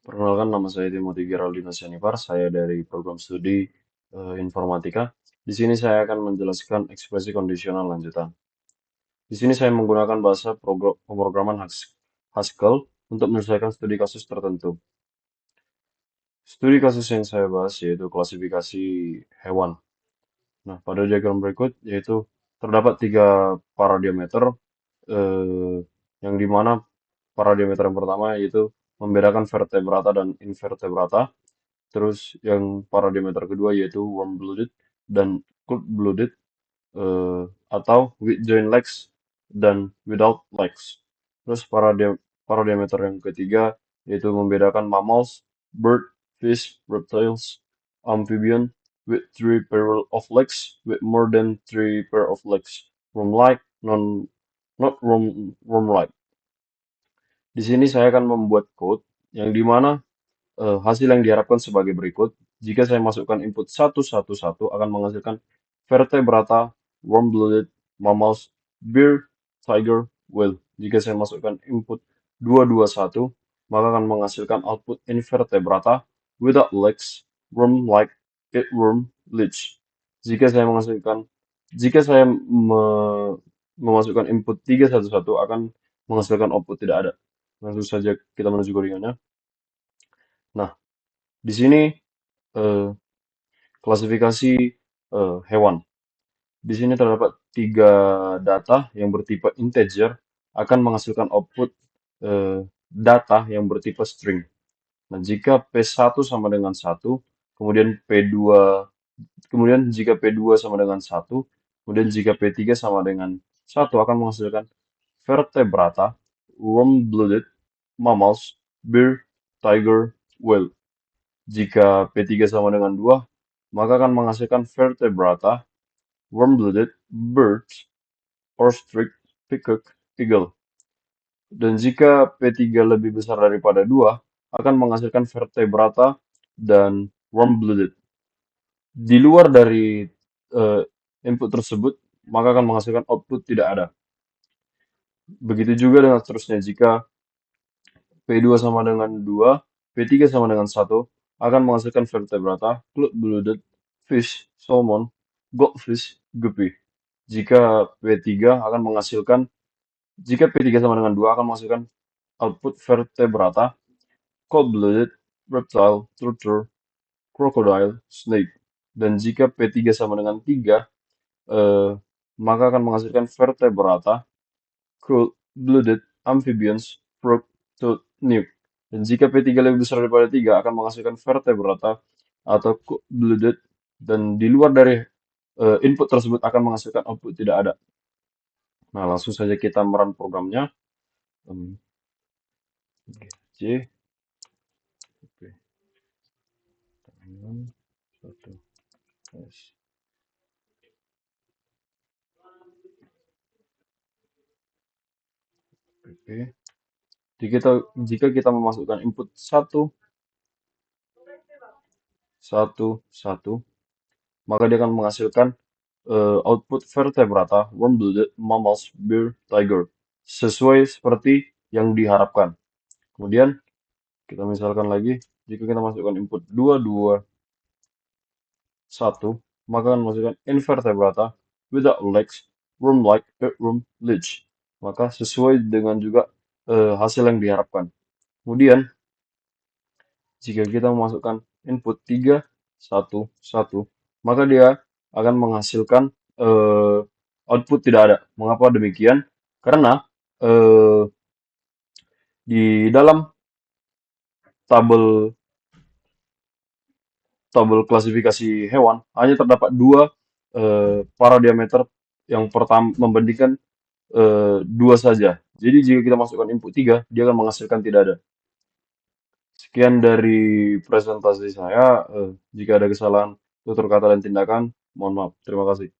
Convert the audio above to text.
Perkenalkan, nama saya Timothy Geraldino Sianipar. Saya dari program studi Informatika. Di sini saya akan menjelaskan ekspresi kondisional lanjutan. Di sini saya menggunakan bahasa pemrograman Haskell untuk menyelesaikan studi kasus tertentu. Studi kasus yang saya bahas yaitu klasifikasi hewan. Nah, pada diagram berikut yaitu terdapat tiga paradiameter eh, yang dimana paradiameter yang pertama yaitu membedakan vertebrata dan invertebrata. Terus yang paradiameter kedua yaitu warm-blooded dan cold-blooded, atau with joint legs dan without legs. Terus paradiameter yang ketiga yaitu membedakan mammals, bird, fish, reptiles, amphibian with three pair of legs, with more than three pair of legs, worm-like, not worm-like. Di sini saya akan membuat code yang dimana hasil yang diharapkan sebagai berikut. Jika saya masukkan input 111 akan menghasilkan vertebrata, warm-blooded, mammals, bear, tiger, whale. Jika saya masukkan input 221, maka akan menghasilkan output invertebrata, without legs, worm-like, earthworm, leech. Jika saya menghasilkan jika saya memasukkan input 311 akan menghasilkan output tidak ada. Langsung saja kita menuju codingannya. Nah, di sini eh, klasifikasi hewan. Di sini terdapat tiga data yang bertipe integer akan menghasilkan output data yang bertipe string. Nah, jika P1 sama dengan 1, kemudian P2, kemudian jika P2 sama dengan 1, kemudian jika P3 sama dengan 1 akan menghasilkan vertebrata, warm-blooded, mammals, bear, tiger, whale. Jika P3 sama dengan 2, maka akan menghasilkan vertebrata, warm-blooded, birds, ostrich, peacock, eagle. Dan jika P3 lebih besar daripada 2, akan menghasilkan vertebrata dan warm-blooded. Di luar dari input tersebut, maka akan menghasilkan output tidak ada. Begitu juga dengan seterusnya, jika P2 sama dengan 2, P3 sama dengan 1, akan menghasilkan vertebrata, cloud-blooded, fish, salmon, goldfish, guppy. Jika P3 akan menghasilkan, jika P3 sama dengan 2 akan menghasilkan output vertebrata, cold-blooded, reptile, turtle, crocodile, snake. Dan jika P3 sama dengan 3, maka akan menghasilkan vertebrata, cold-blooded, amphibians, frog, toad, newt. Dan jika P3 lebih besar daripada 3 akan menghasilkan vertebrata atau cold-blooded, dan di luar dari input tersebut akan menghasilkan output tidak ada. Nah, langsung saja kita merun programnya. J, oke, satu, S, PP. Jika kita memasukkan input 1, 1, 1, maka dia akan menghasilkan output vertebrata, warm-blooded, mammals, bear, tiger. Sesuai seperti yang diharapkan. Kemudian kita misalkan lagi, jika kita masukkan input 2, 2, 1, maka akan menghasilkan invertebrata, without legs, worm-like, earthworm, leech. Maka sesuai dengan juga hasil yang diharapkan. Kemudian jika kita memasukkan input 3, 1, 1, maka dia akan menghasilkan output tidak ada. Mengapa demikian? Karena di dalam tabel klasifikasi hewan hanya terdapat dua paradiameter yang pertama membandingkan dua saja. Jadi jika kita masukkan input 3, dia akan menghasilkan tidak ada. Sekian dari presentasi saya. Jika ada kesalahan tutur kata dan tindakan, mohon maaf. Terima kasih.